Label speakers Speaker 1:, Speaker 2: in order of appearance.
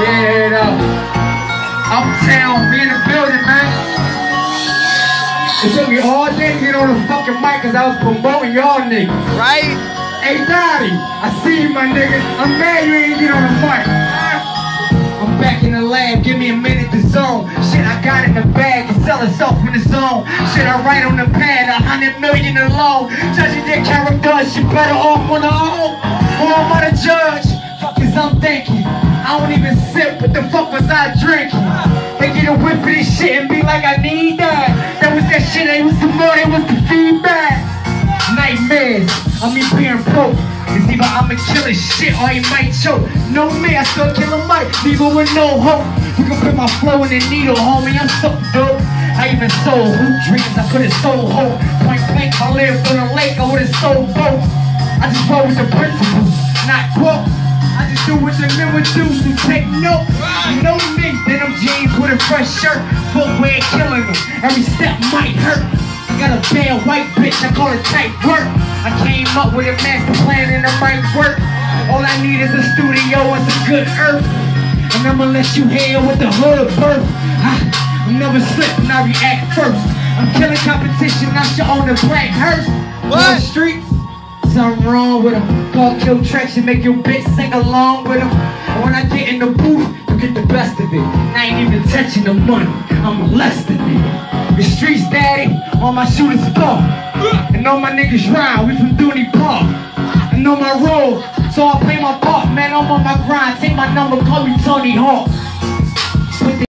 Speaker 1: Yeah, Uptown, we in the building, man. It took me all day to get on the fucking mic because I was promoting y'all niggas.
Speaker 2: Right?
Speaker 1: Hey, Dottie, I see you, my nigga. I'm mad you ain't get on the mic. I'm back in the lab, give me a minute to zone. Shit I got in the bag and sell itself in the zone. Shit I write on the pad, 100 million alone. Judging their characters, she better off on her own. Who am I to judge? Fuck is I'm thinking. I don't even sip, what the fuck was I drinking? They get a whiff of this shit and be like, I need that. That was that shit, it was the more, it was the feedback. Nightmares, I mean being broke. It's either I'ma kill his shit or he might choke. No me, I still kill him might, leave him with no hope. You can put my flow in the needle, homie, I'm so dope. I even sold hoop dreams, I could've sold hope. Point blank, I lived on a lake, I would've sold boats. I just roll with the principles, not quotes. I just do what the men would do, so take notes. You know me, denim jeans with a fresh shirt. Footwear killing them, every step might hurt. I got a bad white bitch, I call it tight work. I came up with a master plan and it might work. All I need is a studio and some good earth. And I'ma let you hear with the hood birth. I'm never slip when I react first. I'm killing competition, I should own a black hearse. On the streets, something wrong with them. Call kill tracks and make your bitch sing along with them. And when I get in the booth, you get the best of it. I ain't even touching the money, I'm molesting it. The streets daddy, on my shooting star. And all my niggas ride, we from Dooney Park. I know my role, so I play my part. Man, I'm on my grind, take my number, call me Tony Hawk.